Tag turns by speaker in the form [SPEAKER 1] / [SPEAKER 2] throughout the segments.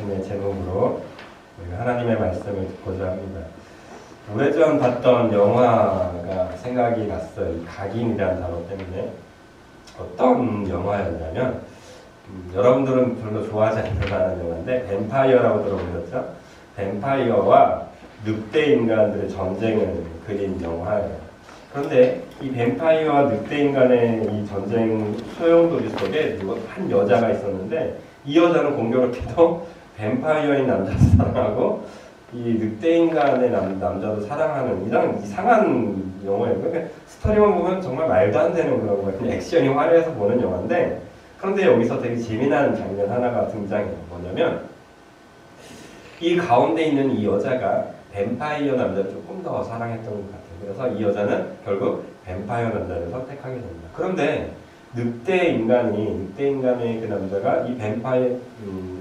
[SPEAKER 1] 아침의 제목으로 우리가 하나님의 말씀을 듣고자 합니다. 오래전 봤던 영화가 생각이 났어요. 이 각인이라는 단어 때문에. 어떤 영화였냐면 여러분들은 별로 좋아하지 않는 영화인데 뱀파이어라고 들어보셨죠? 뱀파이어와 늑대 인간들의 전쟁을 그린 영화예요. 그런데 이 뱀파이어와 늑대 인간의 이 전쟁 소용돌이 속에 한 여자가 있었는데 이 여자는 공교롭게도 뱀파이어인 남자도 사랑하고 이 늑대 인간의 남자도 사랑하는 이런 이상한 영화예요. 그러니까 스토리만 보면 정말 말도 안 되는 그런 거 그냥 액션이 화려해서 보는 영화인데 그런데 여기서 되게 재미난 장면 하나가 등장해요. 뭐냐면 이 가운데 있는 이 여자가 뱀파이어 남자를 조금 더 사랑했던 것 같아요. 그래서 이 여자는 결국 뱀파이어 남자를 선택하게 됩니다. 그런데 늑대 인간의 그 남자가 이 뱀파이어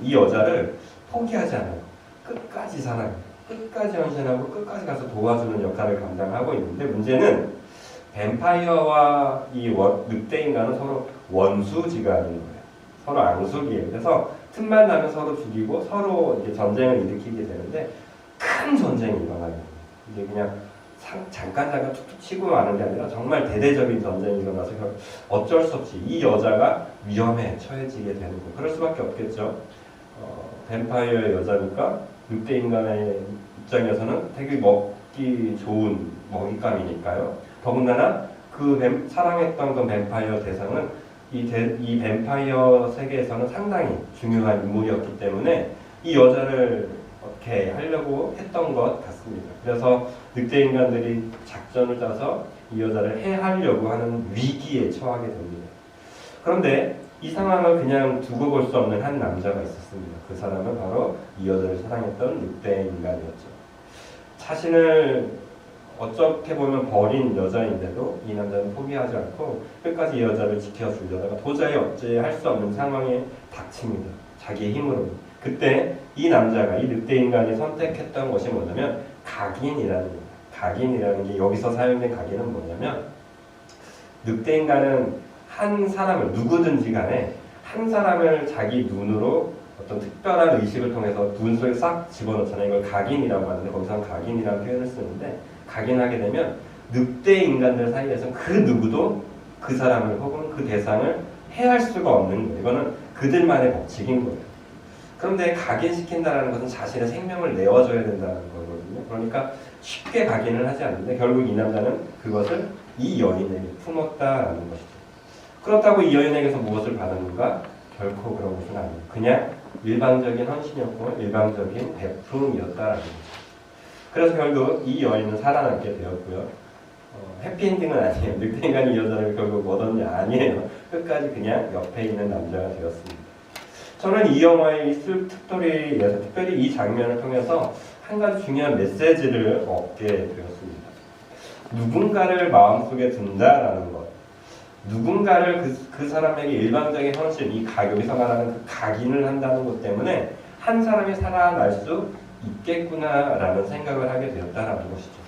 [SPEAKER 1] 이 여자를 포기하지 않아요. 끝까지 사랑해요. 끝까지 헌신하고 끝까지 가서 도와주는 역할을 감당하고 있는데 문제는 뱀파이어와 이 늑대 인간은 서로 원수지간인 거예요. 서로 앙숙이에요. 그래서 틈만 나면 서로 죽이고 서로 이제 전쟁을 일으키게 되는데 큰 전쟁이 일어나요. 이게 그냥 잠깐 툭툭 치고 마는 게 아니라 정말 대대적인 전쟁이 일어나서 어쩔 수 없이 이 여자가 위험에 처해지게 되는 거예요. 그럴 수밖에 없겠죠. 뱀파이어의 여자니까 늑대 인간의 입장에서는 되게 먹기 좋은 먹잇감이니까요. 더군다나 사랑했던 그 뱀파이어 대상은 이 뱀파이어 세계에서는 상당히 중요한 인물이었기 때문에 이 여자를 어떻게 하려고 했던 것 같습니다. 그래서 늑대 인간들이 작전을 짜서 이 여자를 해하려고 하는 위기에 처하게 됩니다. 그런데 이 상황을 그냥 두고 볼 수 없는 한 남자가 있었습니다. 그 사람은 바로 이 여자를 사랑했던 늑대 인간이었죠. 자신을 어떻게 보면 버린 여자인데도 이 남자는 포기하지 않고 끝까지 이 여자를 지켜주려다가 도저히 어찌할 수 없는 상황에 닥칩니다. 자기의 힘으로. 그때 이 남자가 이 늑대 인간이 선택했던 것이 뭐냐면 각인이라는 거예요. 각인이라는 게 여기서 사용된 각인은 뭐냐면 늑대 인간은 한 사람을 누구든지 간에 한 사람을 자기 눈으로 어떤 특별한 의식을 통해서 눈 속에 싹 집어넣잖아요. 이걸 각인이라고 하는데 거기서는 각인이라는 표현을 쓰는데 각인하게 되면 늑대 인간들 사이에서는 그 누구도 그 사람을 혹은 그 대상을 해할 수가 없는 거예요. 이거는 그들만의 법칙인 거예요. 그런데 각인시킨다는 것은 자신의 생명을 내어줘야 된다는 거거든요. 그러니까 쉽게 각인을 하지 않는데 결국 이 남자는 그것을 이 여인에게 품었다라는 것이죠. 그렇다고 이 여인에게서 무엇을 받았는가? 결코 그런 것은 아니에요. 그냥 일방적인 헌신이었고 일방적인 베품이었다라는 거죠. 그래서 결국 이 여인은 살아남게 되었고요. 해피엔딩은 아니에요. 늑대 인간이 이 여자를 결국 얻었냐? 아니에요. 끝까지 그냥 옆에 있는 남자가 되었습니다. 저는 이 영화의 이 스토리에서 특별히 이 장면을 통해서 한 가지 중요한 메시지를 얻게 되었습니다. 누군가를 마음속에 둔다라는 것. 누군가를 그 사람에게 일방적인 헌신, 여기서 말하는 그 각인을 한다는 것 때문에 한 사람이 살아날 수 있겠구나라는 생각을 하게 되었다라는 것이죠.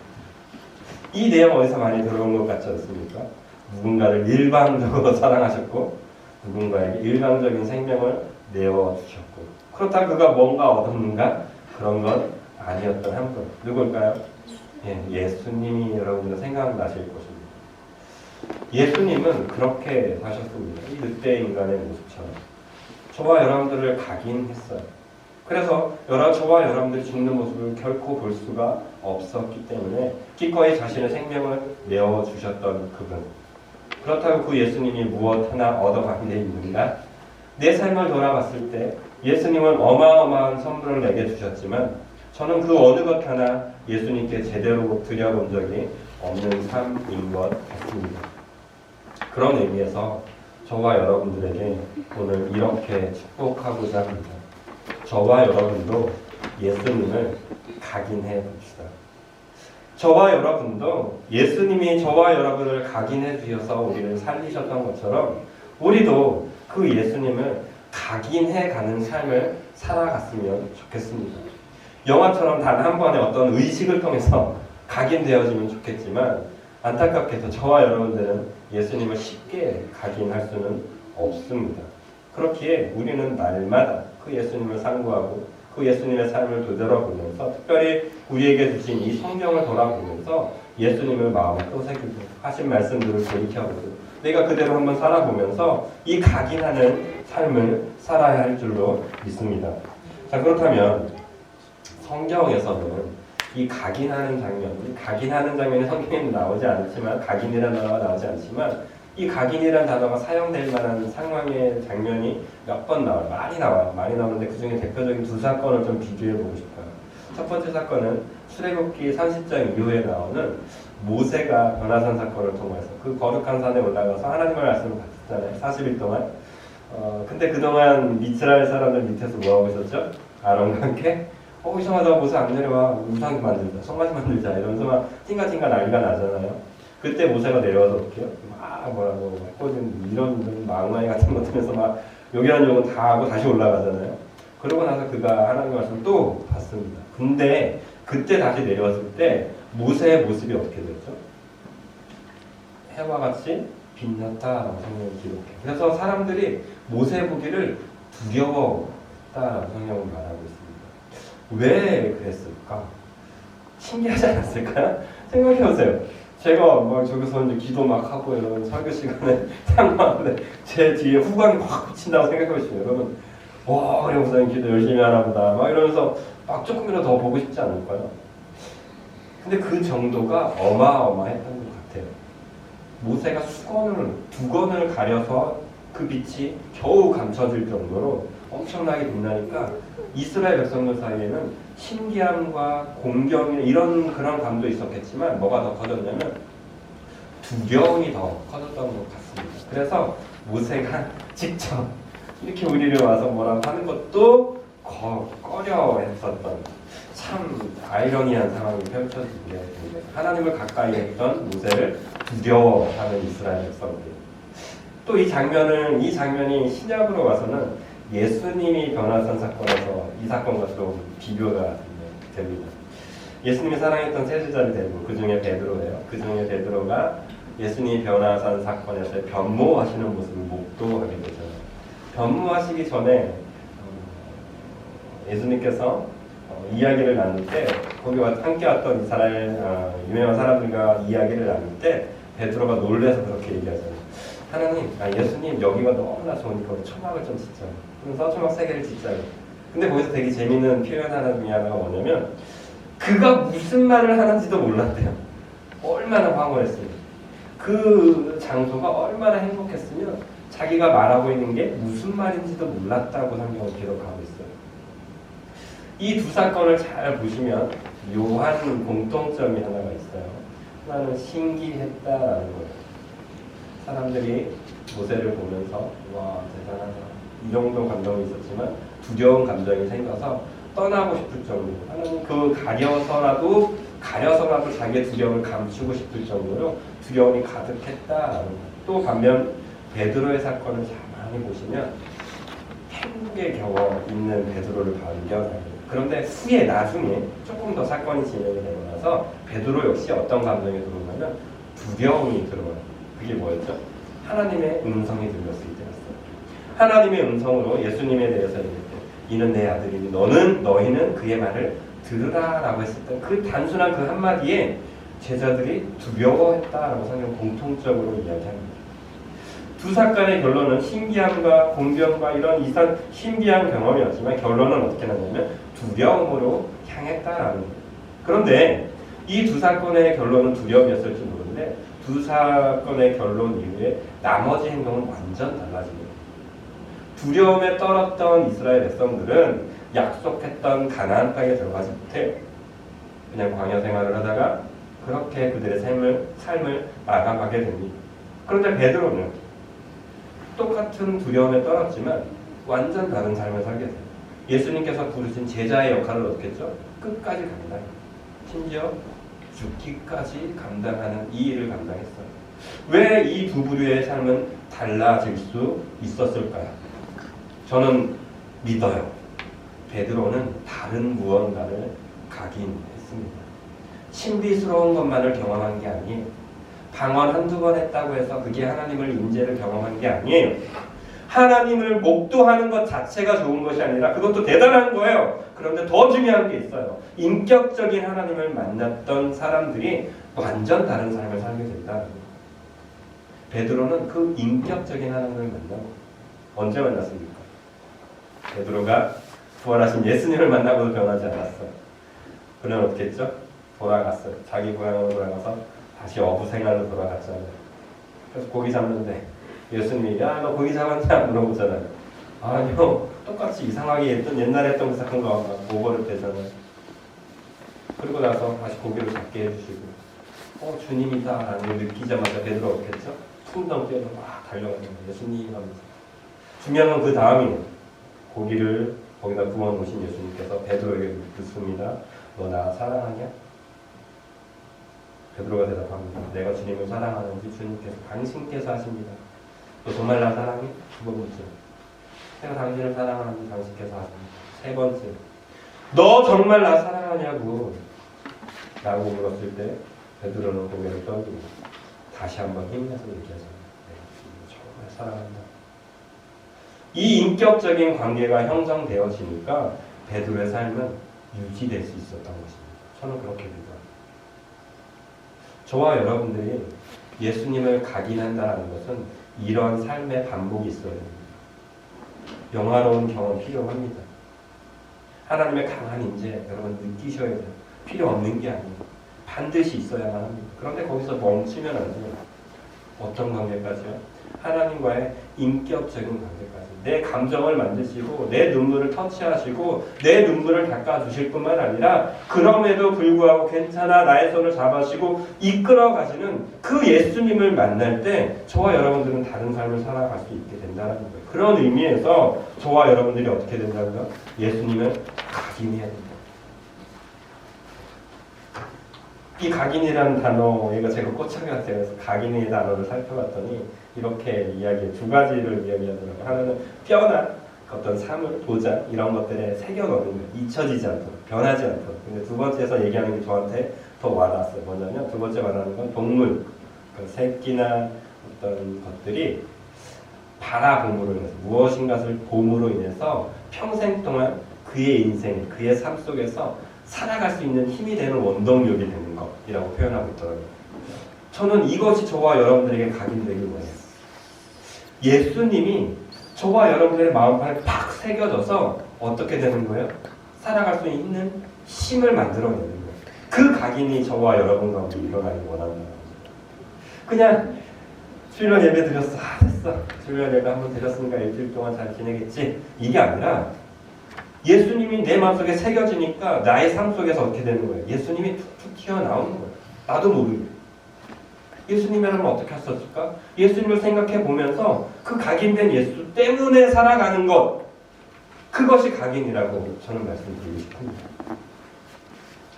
[SPEAKER 1] 이 내용 어디서 많이 들어온 것 같지 않습니까? 누군가를 일방적으로 사랑하셨고 누군가에게 일방적인 생명을 내어주셨고 그렇다고 그가 뭔가 얻었는가? 그런 건 아니었던 한 분. 누굴까요? 예수님이 여러분들 생각나실 것입니다. 예수님은 그렇게 사셨습니다. 이 늑대 인간의 모습처럼 저와 여러분들을 각인했어요. 그래서 저와 여러분들이 죽는 모습을 결코 볼 수가 없었기 때문에 기꺼이 자신의 생명을 내어주셨던 그분. 그렇다고 그 예수님이 무엇 하나 얻어가게 돼 있는가? 내 삶을 돌아봤을 때 예수님은 어마어마한 선물을 내게 주셨지만 저는 그 어느 것 하나 예수님께 제대로 드려본 적이 없는 삶인 것 같습니다. 그런 의미에서 저와 여러분들에게 오늘 이렇게 축복하고자 합니다. 저와 여러분도 예수님을 각인해 봅시다. 저와 여러분도 예수님이 저와 여러분을 각인해 주셔서 우리를 살리셨던 것처럼 우리도 그 예수님을 각인해 가는 삶을 살아갔으면 좋겠습니다. 영화처럼 단 한 번의 어떤 의식을 통해서 각인되어지면 좋겠지만 안타깝게도 저와 여러분들은 예수님을 쉽게 각인할 수는 없습니다. 그렇기에 우리는 날마다 그 예수님을 상고하고 그 예수님의 삶을 되돌아보면서 특별히 우리에게 주신 이 성경을 돌아보면서 예수님을 마음에 또 새기고 하신 말씀들을 돌이켜보고 내가 그대로 한번 살아보면서 이 각인하는 삶을 살아야 할 줄로 믿습니다. 자, 그렇다면 성경에서는 이 각인하는 장면이 성경에는 나오지 않지만 각인이라는 단어가 나오지 않지만 이 각인이라는 단어가 사용될 만한 상황의 장면이 몇 번 나와요. 많이 나오는데 그 중에 대표적인 두 사건을 좀 비교해 보고 싶어요. 첫 번째 사건은 출애굽기 30장 이후에 나오는 모세가 변화산 사건을 통해서 그 거룩한 산에 올라가서 하나님의 말씀을 받았잖아요. 40일 동안. 근데 그동안 이스라엘 사람들 밑에서 뭐하고 있었죠? 아론과 함께 이상하다, 모세 안 내려와, 우상 만들자, 성가시 만들자 이러면서 막 띵가띵가 난리가 나잖아요. 그때 모세가 내려와서 어떻게 해요? 뭐라고 이런 망나니 같은 거 들면서 막 요기한 욕은 다 하고 다시 올라가잖아요. 그러고 나서 그가 하나님의 말씀을 또 받습니다. 근데 그때 다시 내려왔을 때 모세의 모습이 어떻게 됐죠? 해와 같이 빛났다라고 성경이 기록해요. 그래서 사람들이 모세 보기를 두려워했다라고 성경은 말하고 있습니다. 왜 그랬을까? 신기하지 않았을까요? 생각해보세요. 제가 막 저기서 이제 기도 막 하고 이런 설교 시간에 상관하는데 제 뒤에 후광이 확 비친다고 생각해보시면 여러분 그래 목사님 기도 열심히 하나 보다 막 이러면서 막 조금이라도 더 보고 싶지 않을까요? 근데 그 정도가 어마어마했던 것 같아요. 모세가 두 건을 가려서 그 빛이 겨우 감춰질 정도로 엄청나게 빛나니까 이스라엘 백성들 사이에는 신기함과 공경이 이런 그런 감도 있었겠지만 뭐가 더 커졌냐면 두려움이 더 커졌던 것 같습니다. 그래서 모세가 직접 이렇게 우리를 와서 뭐라고 하는 것도 꺼려했었던 참 아이러니한 상황이 펼쳐지게 됩니다. 하나님을 가까이 했던 모세를 두려워하는 이스라엘 백성들. 또 이 장면이 신약으로 와서는 예수님이 변화산 사건에서 이 사건과 좀 비교가 됩니다. 예수님이 사랑했던 세 제자를 데리고 그 중에 베드로예요. 그 중에 베드로가 예수님이 변화산 사건에서 변모하시는 모습을 목도하게 되잖아요. 변모하시기 전에 예수님께서 이야기를 나눌 때 거기 함께 왔던 이스라엘 유명한 사람들과 이야기를 나눌 때 베드로가 놀라서 그렇게 얘기하잖아요. 하나님, 예수님 여기가 너무나 좋으니까 우리 초막을 좀 짓자. 그래서 초막 3개를 짓자고. 근데 거기서 되게 재밌는 표현 하나가 뭐냐면 그가 무슨 말을 하는지도 몰랐대요. 얼마나 황홀했으면. 그 장소가 얼마나 행복했으면 자기가 말하고 있는 게 무슨 말인지도 몰랐다고 성경은 기록하고 있어요. 이 두 사건을 잘 보시면 묘한 공통점이 하나가 있어요. 하나는 신기했다라는 거예요. 사람들이 모세를 보면서 와 대단하다 이 정도 감동이 있었지만 두려운 감정이 생겨서 떠나고 싶을 정도로 하나는 그 가려서라도 자기의 두려움을 감추고 싶을 정도로 두려움이 가득했다라는 거예요. 또 반면 베드로의 사건을 잘 많이 보시면 행복의 경험 있는 베드로를 발견해요. 그런데 후에 나중에 조금 더 사건이 진행이 되고 나서 베드로 역시 어떤 감정이 들어오냐면 두려움이 들어와요. 그게 뭐였죠? 하나님의 음성이 들렸을 때였어요. 하나님의 음성으로 예수님에 대해서 얘기할 때 이는 내 아들이니 너희는 그의 말을 들으라라고 했을 때 그 단순한 그 한마디에 제자들이 두려워했다라고 성경 공통적으로 이야기합니다. 두 사건의 결론은 신기함과 공경과 이런 신비한 경험이었지만 결론은 어떻게 나냐면 두려움으로 향했다라는 거예요. 그런데 이 두 사건의 결론은 두려움이었을지 모르는데 두 사건의 결론 이후에 나머지 행동은 완전 달라집니다. 두려움에 떨었던 이스라엘 백성들은 약속했던 가나안 땅에 들어가지 못해요. 그냥 광야 생활을 하다가 그렇게 그들의 삶을 나아가게 됩니다. 그런데 베드로는 똑같은 두려움에 떨었지만 완전 다른 삶을 살게 돼요. 예수님께서 부르신 제자의 역할을 어떻게 했죠? 끝까지 감당해요. 심지어 죽기까지 감당하는 이 일을 감당했어요. 왜 이 두 부류의 삶은 달라질 수 있었을까요? 저는 믿어요. 베드로는 다른 무언가를 각인했습니다. 신비스러운 것만을 경험한 게 아니에요. 방언 한두 번 했다고 해서 그게 하나님을 임재를 경험한 게 아니에요. 하나님을 목도하는 것 자체가 좋은 것이 아니라 그것도 대단한 거예요. 그런데 더 중요한 게 있어요. 인격적인 하나님을 만났던 사람들이 완전 다른 삶을 살게 된다는 거예요. 베드로는 그 인격적인 하나님을 만나고 언제 만났습니까? 베드로가 부활하신 예수님을 만나고도 변하지 않았어요. 그는 어떻게 했죠? 돌아갔어요. 자기 고향으로 돌아가서 다시 어부 생활로 돌아갔잖아요. 그래서 고기 잡는데 예수님이 야 너 고기 잡았냐 물어보잖아요. 아니요 똑같이 이상하게 했던 옛날에 했던 그 사건과 오버를 되잖아요. 그리고 나서 다시 고기를 잡게 해주시고 주님이다 라는 걸 느끼자마자 베드로가 어떻게 했죠? 풍덩 뛰어서 막 달려가는 거예요. 예수님 하면서. 중요한 건 그 다음이에요. 고기를 거기다 구워 놓으신 예수님께서 베드로에게 묻습니다. 너 나 사랑하냐? 베드로가 대답합니다. 내가 주님을 사랑하는지 주님께서 당신께서 하십니다. 너 정말 나 사랑해? 두 번째. 내가 당신을 사랑하는지 당신께서 하십니다. 세 번째. 너 정말 나 사랑하냐고 라고 물었을 때 베드로는 고개를 떨고 다시 한번 힘내서 얘기하잖아요. 네, 정말 사랑한다. 이 인격적인 관계가 형성되어지니까 베드로의 삶은 유지될 수 있었던 것입니다. 저는 그렇게 믿어요. 저와 여러분들이 예수님을 각인한다는 것은 이런 삶의 반복이 있어야 됩니다. 영화로운 경험 필요합니다. 하나님의 강한 인재 여러분 느끼셔야 돼요. 필요 없는 게 아니에요. 반드시 있어야만 합니다. 그런데 거기서 멈추면 안 돼요. 어떤 관계까지요? 하나님과의 인격적인 관계까지. 내 감정을 만드시고 내 눈물을 터치하시고 내 눈물을 닦아주실 뿐만 아니라 그럼에도 불구하고 괜찮아 나의 손을 잡아주시고 이끌어가시는 그 예수님을 만날 때 저와 여러분들은 다른 삶을 살아갈 수 있게 된다는 거예요. 그런 의미에서 저와 여러분들이 어떻게 된다고요? 예수님을 각인해야 된다. 이 각인이라는 단어가 제가 꽂혀갔어요. 그래서 각인의 단어를 살펴봤더니 이렇게 이야기에 두 가지를 이야기하더라고요. 하나는 뼈나 어떤 사물, 도장 이런 것들에 새겨넣는 거예요. 잊혀지지 않도록, 변하지 않도록. 근데 두 번째에서 얘기하는 게 저한테 더 와닿았어요. 뭐냐면 두 번째 말하는 건 동물, 그 새끼나 어떤 것들이 바라봄으로 인해서 무엇인가를 봄으로 인해서 평생 동안 그의 인생, 그의 삶 속에서 살아갈 수 있는 힘이 되는 원동력이 되는 것이라고 표현하고 있더라고요. 저는 이것이 저와 여러분들에게 각인되기 원해요. 예수님이 저와 여러분들의 마음판에 팍 새겨져서 어떻게 되는 거예요? 살아갈 수 있는 힘을 만들어내는 거예요. 그 각인이 저와 여러분 가운데 일어나길 원한다는 거죠. 그냥 주일날 예배 드렸어. 됐어. 주일날 예배 한번 드렸으니까 일주일 동안 잘 지내겠지. 이게 아니라 예수님이 내 마음속에 새겨지니까 나의 삶 속에서 어떻게 되는 거예요? 예수님이 툭툭 튀어나오는 거예요. 나도 모르게. 예수님이라면 어떻게 했었을까? 예수님을 생각해 보면서 그 각인된 예수 때문에 살아가는 것, 그것이 각인이라고 저는 말씀드리고 싶습니다.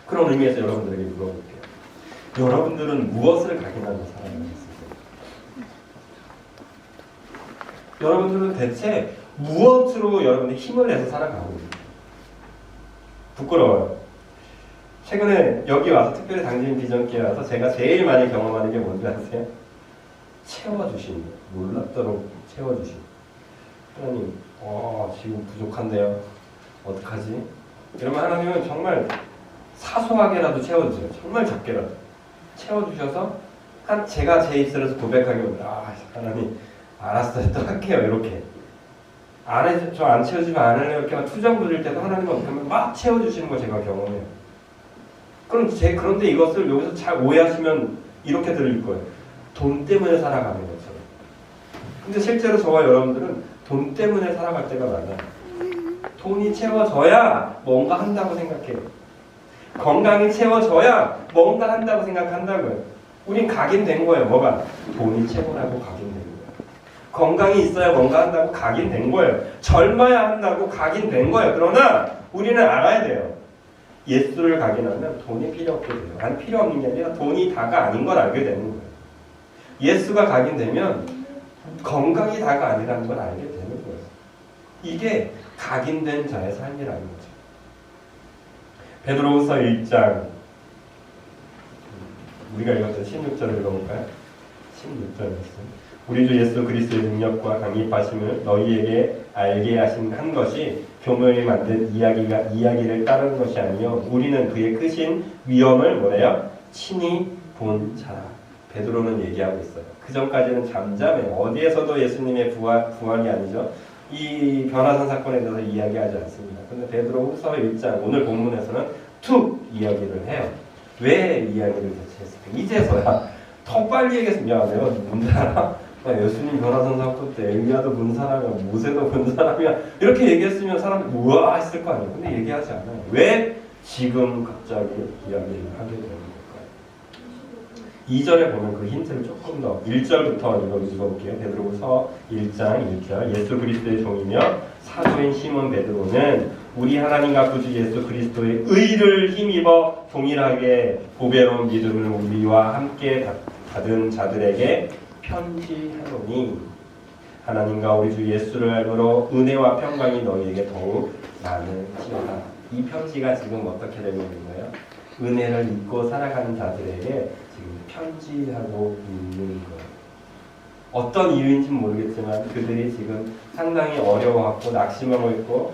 [SPEAKER 1] 그런 의미에서 여러분들에게 물어볼게요. 여러분들은 무엇을 각인하며 살아가고 있을까요? 여러분들은 대체 무엇으로 여러분의 힘을 내서 살아가고 있습니까? 부끄러워요. 최근에 여기 와서 특별히 당진 비전기에 와서 제가 제일 많이 경험하는 게 뭔지 아세요? 채워주신 거. 놀랍도록 채워주신 거. 하나님, 지금 부족한데요. 어떡하지? 이러면 하나님은 정말 사소하게라도 채워주세요. 정말 작게라도. 채워주셔서 제가 제 입술에서 고백하기보다 하나님 알았어요. 또 할게요. 이렇게. 저 안 채워주면 안 할래요. 이렇게 막 투정 부릴 때도 하나님은 어떻게 하면 막 채워주시는 걸 제가 경험해요. 그런데 이것을 여기서 잘 오해하시면 이렇게 들릴 거예요. 돈 때문에 살아가는 것처럼. 근데 실제로 저와 여러분들은 돈 때문에 살아갈 때가 많아요. 돈이 채워져야 뭔가 한다고 생각해요. 건강이 채워져야 뭔가 한다고 생각한다고요. 우린 각인된 거예요. 뭐가? 돈이 채워라고 각인된 거예요. 건강이 있어야 뭔가 한다고 각인된 거예요. 젊어야 한다고 각인된 거예요. 그러나 우리는 알아야 돼요. 예수를 각인하면 돈이 필요 없게 돼요. 아니 필요 없는 게 아니라 돈이 다가 아닌 걸 알게 되는 거예요. 예수가 각인되면 건강이 다가 아니라는 걸 알게 되는 거예요. 이게 각인된 자의 삶이라는 거죠. 베드로후서 1장 우리가 읽었던 16절을 읽어볼까요? 16절 말씀. 우리 주 예수 그리스도의 능력과 강림하심을 너희에게 알게 하신 한 것이 교묘히 만든 이야기를 따르는 것이 아니요 우리는 그의 크신 위엄을 뭐래요? 친히 본 자라. 베드로는 얘기하고 있어요. 그 전까지는 잠잠해요. 어디에서도 예수님의 부활이 아니죠. 이 변화산 사건에 대해서 이야기하지 않습니다. 그런데 베드로후서 1장 오늘 본문에서는 툭 이야기를 해요. 왜 이야기를 대체했을까? 이제서야 더 빨리 얘기했으면 야 내가 뭔지 알아? 예수님 변화산 사건 때 엘리야도 본 사람이야, 모세도 본 사람이야 이렇게 얘기했으면 사람들이 우와 했을 거 아니에요. 근데 얘기하지 않아요. 왜 지금 갑자기 이야기를 하게 되는 걸까요? 2절에 보면 그 힌트를 조금 더 1절부터 읽어볼게요. 베드로후서 1장 1절. 예수 그리스도의 종이며 사도인 시몬 베드로는 우리 하나님과 구주 예수 그리스도의 의를 힘입어 동일하게 보배로운 믿음을 우리와 함께 받은 자들에게 편지하노니 하나님과 우리 주 예수를 알므로 은혜와 평강이 너희에게 더욱 많으시도다. 이 편지가 지금 어떻게 되고 있는 거예요? 은혜를 잊고 살아가는 자들에게 지금 편지하고 있는 거예요. 어떤 이유인지는 모르겠지만 그들이 지금 상당히 어려워하고 낙심하고 있고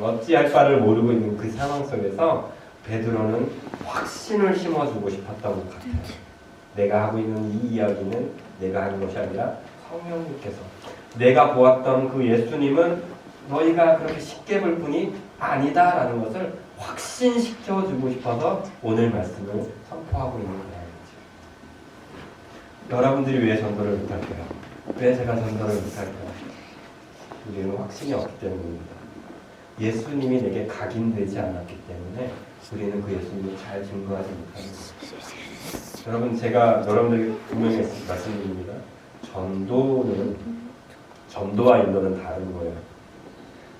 [SPEAKER 1] 어찌할 바를 모르고 있는 그 상황 속에서 베드로는 확신을 심어주고 싶었던 것 같아요. 내가 하고 있는 이 이야기는 내가 하는 것이 아니라 성령님께서 내가 보았던 그 예수님은 너희가 그렇게 쉽게 볼 뿐이 아니다라는 것을 확신시켜주고 싶어서 오늘 말씀을 선포하고 있는 거예요. 여러분들이 왜 전도를 못할까요? 왜 제가 전도를 못할까요? 우리는 확신이 없기 때문입니다. 예수님이 내게 각인되지 않았기 때문에 우리는 그 예수님을 잘 증거하지 못하는 거예요. 여러분 제가 여러분들에게 분명히 말씀드립니다. 전도와 인도는 다른 거예요.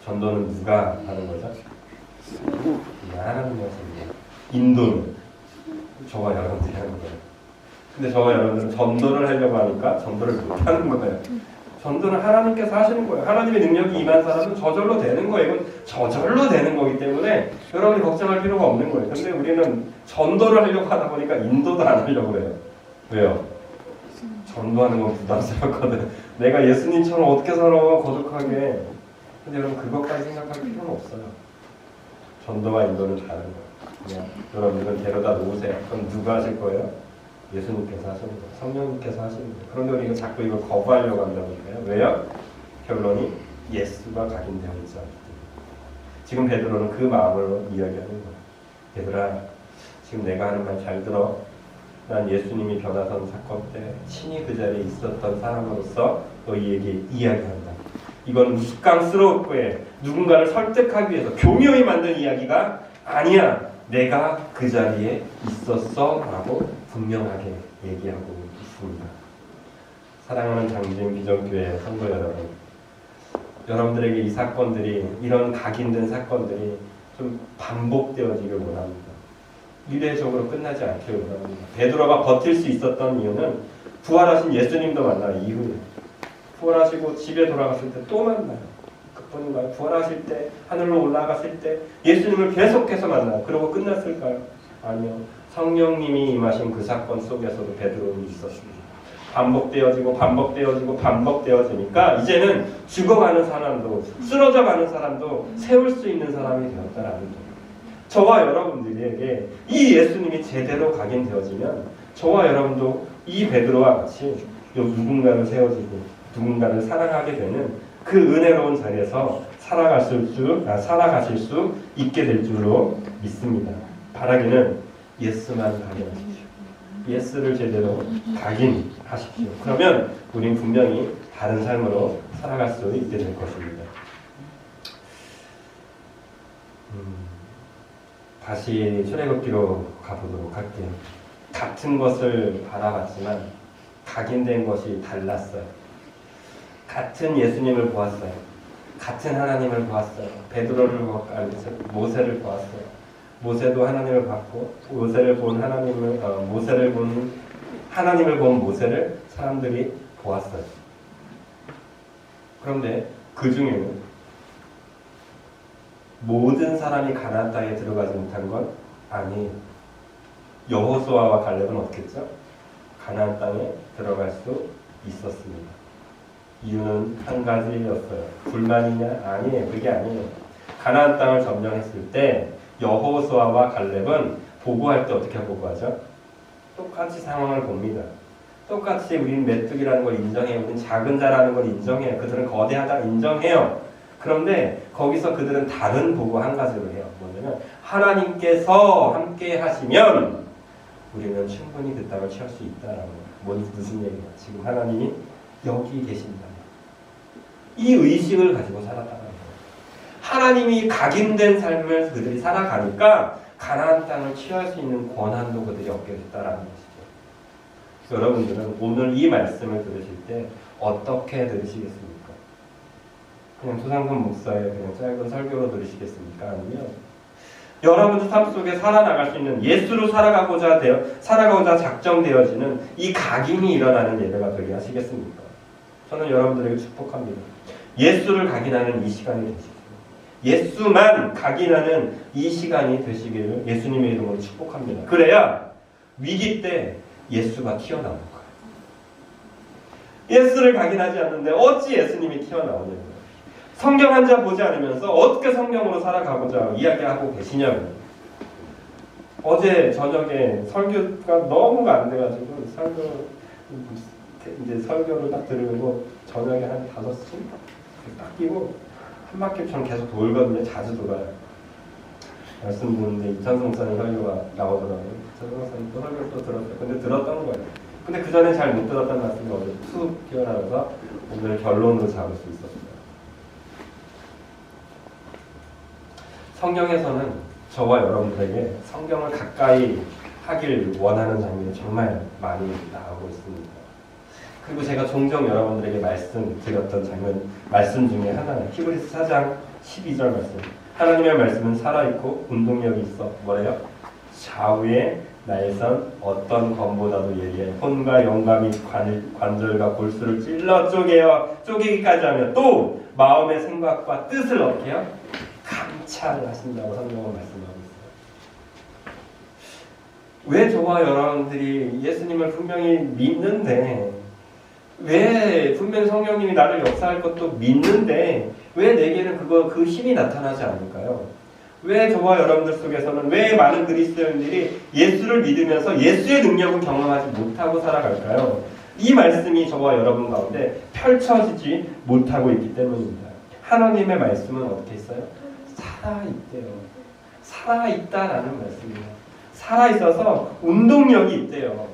[SPEAKER 1] 전도는 누가 하는 거죠? 하나님 하십니다. 인도는 저와 여러분들이 하는 거예요. 근데 저와 여러분들은 전도를 하려고 하니까 전도를 못 하는 거예요. 전도는 하나님께서 하시는 거예요. 하나님의 능력이 임한 사람은 저절로 되는 거예요. 이건 저절로 되는 거기 때문에 여러분이 걱정할 필요가 없는 거예요. 근데 우리는 전도를 하려고 하다 보니까 인도도 안 하려고 해요. 왜요? 전도하는 건 부담스럽거든. 내가 예수님처럼 어떻게 살아 거룩하게. 근데 여러분 그것까지 생각할 필요는 없어요. 전도와 인도는 다른 거예요. 그냥 여러분들은 데려다 놓으세요. 그럼 누가 하실 거예요? 예수님께서 하시는 거예요. 성령님께서 하시는 거예요. 그런데 우리가 자꾸 이걸 거부하려고 한다니까요. 왜요? 결론이 예수가 각인되어 있지 않기 때문에. 지금 베드로는 그 마음으로 이야기하는 거예요. 얘들아, 지금 내가 하는 말 잘 들어. 난 예수님이 변화산 사건 때 친히 그 자리에 있었던 사람으로서 너희에게 이야기한다. 이건 우스꽝스러울 거예요. 누군가를 설득하기 위해서 교묘히 만든 이야기가 아니야. 내가 그 자리에 있었어 라고 분명하게 얘기하고 있습니다. 사랑하는 장진 비전교회 성도 여러분, 여러분들에게 이 사건들이, 이런 각인된 사건들이 좀 반복되어지길 원합니다. 이례적으로 끝나지 않기를 원합니다. 베드로가 버틸 수 있었던 이유는 부활하신 예수님도 만난 이후에, 부활하시고 집에 돌아갔을 때 또 만나요. 그뿐인가요? 부활하실 때, 하늘로 올라갔을 때 예수님을 계속해서 만나요. 그러고 끝났을까요? 아니요. 성령님이 임하신 그 사건 속에서도 베드로는 있었습니다. 반복되어지니까 이제는 죽어가는 사람도, 쓰러져가는 사람도 세울 수 있는 사람이 되었다라는 거예요. 저와 여러분들에게 이 예수님이 제대로 각인되어지면 저와 여러분도 이 베드로와 같이 누군가를 세워지고 누군가를 사랑하게 되는 그 은혜로운 자리에서 살아가실 수 있게 될 줄로 믿습니다. 바라기는 예수만 각인하십시오. 예수를 제대로 각인하십시오. 그러면 우린 분명히 다른 삶으로 살아갈 수 있게 될 것입니다. 다시 출애굽기로 가보도록 할게요. 같은 것을 바라봤지만 각인된 것이 달랐어요. 같은 예수님을 보았어요. 같은 하나님을 보았어요. 베드로를 모세를 보았어요. 모세도 하나님을 봤고 모세를 본 모세를 사람들이 보았어요. 그런데 그 중에는 모든 사람이 가나안 땅에 들어가지 못한 건 아니에요. 여호수아와 갈렙은 어떻게 했죠? 가나안 땅에 들어갈 수 있었습니다. 이유는 한 가지였어요. 불만이냐? 아니에요. 그게 아니에요. 가나안 땅을 점령했을 때 여호수아와 갈렙은 보고할 때 어떻게 보고하죠? 똑같이 상황을 봅니다. 똑같이 우리는 메뚜기라는 걸 인정해요. 우리는 작은 자라는 걸 인정해요. 그들은 거대하다 인정해요. 그런데 거기서 그들은 다른 보고 한 가지를 해요. 뭐냐면 하나님께서 함께 하시면 우리는 충분히 그 땅을 취할 수 있다라고. 무슨 얘기냐? 지금 하나님이 여기 계신다. 이 의식을 가지고 살았다는 거예요. 하나님이 각인된 삶을 그들이 살아가니까 가나안 땅을 취할 수 있는 권한도 그들이 얻게 됐다라는 것이죠. 여러분들은 오늘 이 말씀을 들으실 때 어떻게 들으시겠습니까? 그냥 소상근 목사의 그냥 짧은 설교로 들으시겠습니까? 아니면 여러분들 삶 속에 살아나갈 수 있는 예수로 살아가고자 작정되어지는 이 각인이 일어나는 예배가 되게 하시겠습니까? 저는 여러분들에게 축복합니다. 예수를 각인하는 이 시간이 되시길, 예수만 각인하는 이 시간이 되시기를 예수님의 이름으로 축복합니다. 그래야 위기 때 예수가 튀어나올 거예요. 예수를 각인하지 않는데 어찌 예수님이 튀어나오냐고요. 성경 한 장 보지 않으면서 어떻게 성경으로 살아가고자 이야기하고 계시냐고요. 어제 저녁에 설교가 너무 안 돼가지고 설교를 딱 들으고 저녁에 한 5시 딱 끼고 한 바퀴처럼 계속 돌거든요. 자주 돌아요. 말씀 듣는데 이찬성 목사님 설교가 나오더라고요. 이찬성 목사님 또 설교를 또 들었어요. 근데 들었던 거예요. 근데 그 전에 잘 못 들었던 말씀이 어제 툭 튀어나와서 오늘 결론도 잡을 수 있었어요. 성경에서는 저와 여러분들에게 성경을 가까이 하길 원하는 장면이 정말 많이 나오고 있습니다. 그리고 제가 종종 여러분들에게 말씀드렸던 말씀 중에 하나는 히브리서 4장 12절 말씀. 하나님의 말씀은 살아있고 운동력이 있어 뭐래요? 좌우에 날선 어떤 검보다도 예리해 혼과 영과 및 관절과 골수를 찔러 쪼개기까지 하며 또 마음의 생각과 뜻을 어떻게 해요? 감찰하신다고 성경은 말씀하고 있어요. 왜 저와 여러분들이 예수님을 분명히 믿는데, 왜 분명히 성령님이 나를 역사할 것도 믿는데 왜 내게는 그 힘이 나타나지 않을까요? 왜 저와 여러분들 속에서는 왜 많은 그리스도인들이 예수를 믿으면서 예수의 능력을 경험하지 못하고 살아갈까요? 이 말씀이 저와 여러분 가운데 펼쳐지지 못하고 있기 때문입니다. 하나님의 말씀은 어떻게 있어요? 살아있대요. 살아있다라는 말씀이에요. 살아있어서 운동력이 있대요.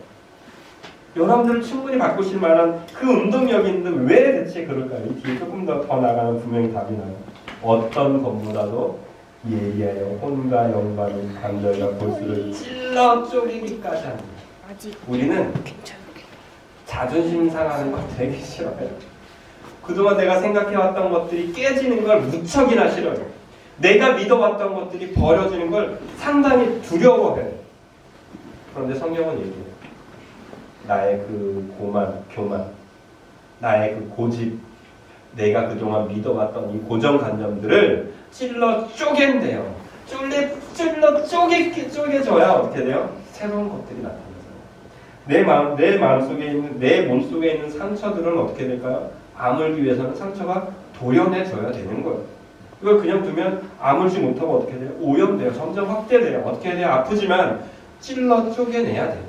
[SPEAKER 1] 여러분들을 충분히 바꾸실 만한 그 운동력이 있는데 왜 대체 그럴까요? 이 뒤에 조금 더 나가면 분명히 답이 나요. 어떤 것보다도 예리하여 혼과 영과 및 관절과 골수를 찔러 쪼개기까지 합니다. 우리는 자존심 상하는 거 되게 싫어해요. 그동안 내가 생각해왔던 것들이 깨지는 걸 무척이나 싫어요. 내가 믿어왔던 것들이 버려지는 걸 상당히 두려워해요. 그런데 성경은 얘기해요. 나의 그 교만, 나의 그 고집, 내가 그동안 믿어왔던 이 고정관념들을 찔러 쪼갠대요. 찔러 쪼개져야 어떻게 돼요? 새로운 것들이 나타나요. 내 마음속에 있는, 내 몸속에 있는 상처들은 어떻게 될까요? 아물기 위해서는 상처가 도려내져야 되는 거예요. 이걸 그냥 두면 아물지 못하고 어떻게 돼요? 오염돼요. 점점 확대돼요. 어떻게 돼요? 아프지만 찔러 쪼개내야 돼요.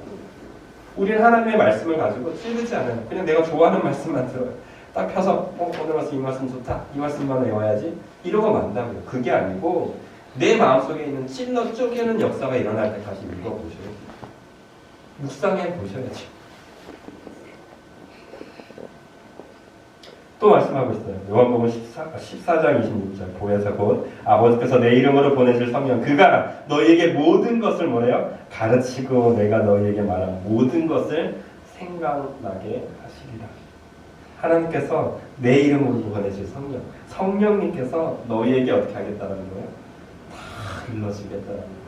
[SPEAKER 1] 우리는 하나님의 말씀을 가지고 찌르지 않아요. 그냥 내가 좋아하는 말씀만 들어요. 딱 펴서 오늘 말씀 이 말씀 좋다. 이 말씀만 외워야지. 이러고 만다고요. 그게 아니고 내 마음속에 있는 찔러 쪼개는 역사가 일어날 때까지 읽어보셔요. 묵상해 보셔야지. 또 말씀하고 있어요. 요한복음 14장 26절 보혜사 곧 아버지께서 내 이름으로 보내실 성령 그가 너희에게 모든 것을 뭐래요? 가르치고 내가 너희에게 말한 모든 것을 생각나게 하시리라. 하나님께서 내 이름으로 보내실 성령님께서 너희에게 어떻게 하겠다는 거예요? 다 일러주겠다는 거예요.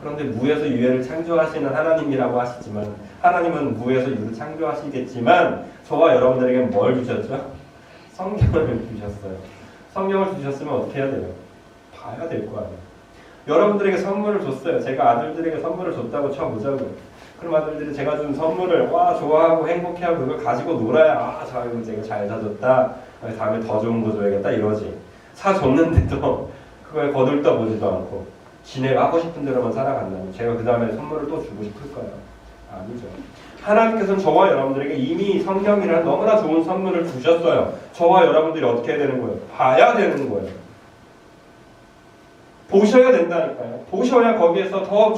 [SPEAKER 1] 그런데 무에서 유해를 창조하시는 하나님이라고 하시지만 하나님은 무에서 유를 창조하시겠지만 저와 여러분들에게 뭘 주셨죠? 성경을 주셨어요. 성경을 주셨으면 어떻게 해야 돼요? 봐야 될 거 아니에요. 여러분들에게 선물을 줬어요. 제가 아들들에게 선물을 줬다고 쳐보자고요. 그럼 아들들이 제가 준 선물을 와 좋아하고 행복해하고 그걸 가지고 놀아야 자 이거 제가 잘 사줬다. 다음에 더 좋은 거 줘야겠다 이러지. 사줬는데도 그걸 거들떠보지도 않고 지네가 하고 싶은 대로만 살아간다면 제가 그 다음에 선물을 또 주고 싶을까요? 아니죠. 하나님께서는 저와 여러분들에게 이미 성령이라는 너무나 좋은 선물을 주셨어요. 저와 여러분들이 어떻게 해야 되는 거예요? 봐야 되는 거예요. 보셔야 된다니까요. 보셔야 거기에서 더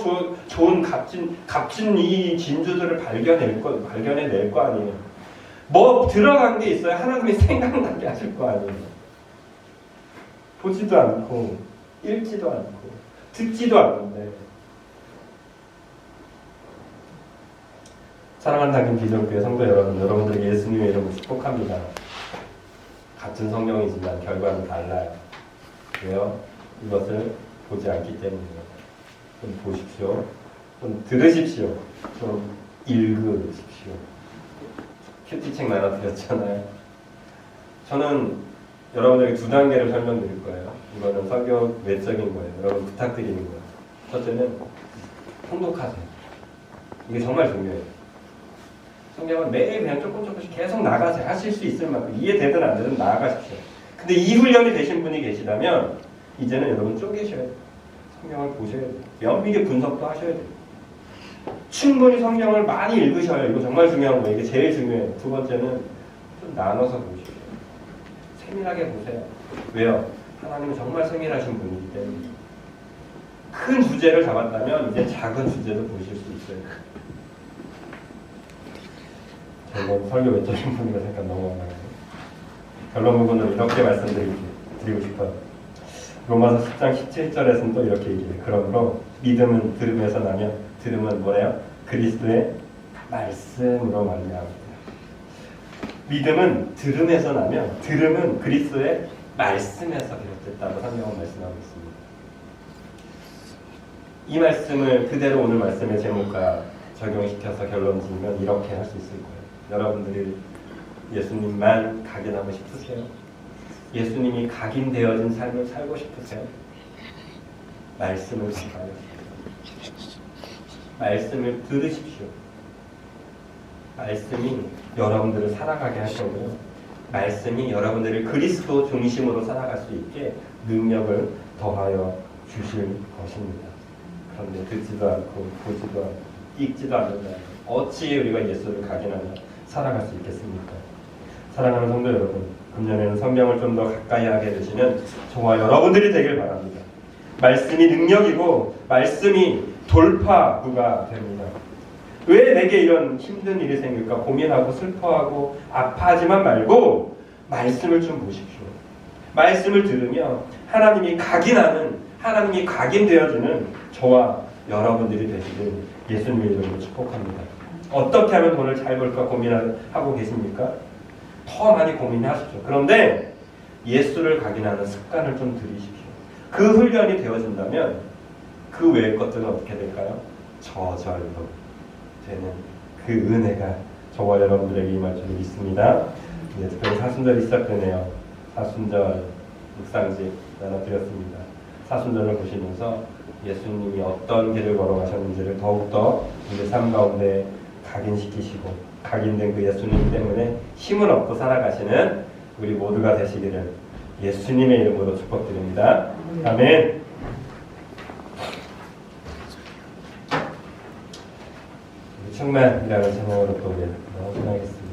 [SPEAKER 1] 좋은 값진 이 진주들을 발견해낼 거 아니에요. 뭐 들어간 게 있어야 하나님이 생각나게 하실 거 아니에요. 보지도 않고 읽지도 않고 듣지도 않는데. 사랑하는 당긴 비전교회 성도 여러분, 여러분들에게 예수님의 이름으로 축복합니다. 같은 성령이지만 결과는 달라요. 왜요? 이것을 보지 않기 때문이에요. 좀 보십시오. 좀 들으십시오. 좀 읽으십시오. 큐티책 나눠드렸잖아요. 저는 여러분들에게 두 단계를 설명드릴 거예요. 이거는 성경 외적인 거예요. 여러분 부탁드리는 거예요. 첫째는 통독하세요. 이게 정말 중요해요. 성경은 매일 그냥 조금씩 계속 나가세요. 하실 수 있을 만큼 이해되든 안 되든 나아가십시오. 근데 이 훈련이 되신 분이 계시다면 이제는 여러분 쪼개셔야 돼요. 성경을 보셔야 돼요. 면밀히 분석도 하셔야 돼요. 충분히 성경을 많이 읽으셔요. 이거 정말 중요한 거예요. 이게 제일 중요해요. 두 번째는 좀 나눠서 보십시오. 세밀하게 보세요. 왜요? 하나님은 정말 세밀하신 분이기 때문에. 큰 주제를 잡았다면 이제 작은 주제도 보실 수 있어요. 저는 설교 외적인 분이라 잠깐 넘어가요. 결론 부분은 이렇게 말씀드리고 싶어요. 로마서 10장 17절에서는 또 이렇게 얘기해요. 그러므로 믿음은 들음에서 나며 들음은 뭐래요? 그리스도의 말씀으로 말미암습니다. 믿음은 들음에서 나며 들음은 그리스도의 말씀에서 비롯됐다고 성경은 말씀하고 있습니다. 이 말씀을 그대로 오늘 말씀의 제목과 적용시켜서 결론 지으면 이렇게 할 수 있을 거예요. 여러분들이 예수님만 각인하고 싶으세요? 예수님이 각인되어진 삶을 살고 싶으세요? 말씀을 봐요. 말씀을 들으십시오. 말씀이 여러분들을 살아가게 할 거고요. 말씀이 여러분들을 그리스도 중심으로 살아갈 수 있게 능력을 더하여 주실 것입니다. 그런데 듣지도 않고 보지도 않고 읽지도 않는다. 어찌 우리가 예수를 각인하며 살아갈 수 있겠습니까? 사랑하는 성도 여러분, 금년에는 성경을 좀 더 가까이 하게 되시는 저와 여러분들이 되길 바랍니다. 말씀이 능력이고 말씀이 돌파구가 됩니다. 왜 내게 이런 힘든 일이 생길까 고민하고 슬퍼하고 아파하지만 말고 말씀을 좀 보십시오. 말씀을 들으며 하나님이 각인하는, 하나님이 각인되어지는 저와 여러분들이 되시길 예수님의 이름으로 축복합니다. 어떻게 하면 돈을 잘 벌까 고민하고 계십니까? 더 많이 고민하십시오. 그런데 예수를 각인하는 습관을 좀 들이십시오. 그 훈련이 되어진다면 그 외의 것들은 어떻게 될까요? 저절로 되는 그 은혜가 저와 여러분들에게 임할 줄 믿습니다. 이제 특별히 사순절이 시작되네요. 사순절 묵상집 나눠드렸습니다. 사순절을 보시면서 예수님이 어떤 길을 걸어가셨는지를 더욱더 우리 삶 가운데 각인시키시고 각인된 그 예수님 때문에 힘을 얻고 살아가시는 우리 모두가 되시기를 예수님의 이름으로 축복드립니다. 아멘. 충만이라는 제목으로 또 나오겠습니다.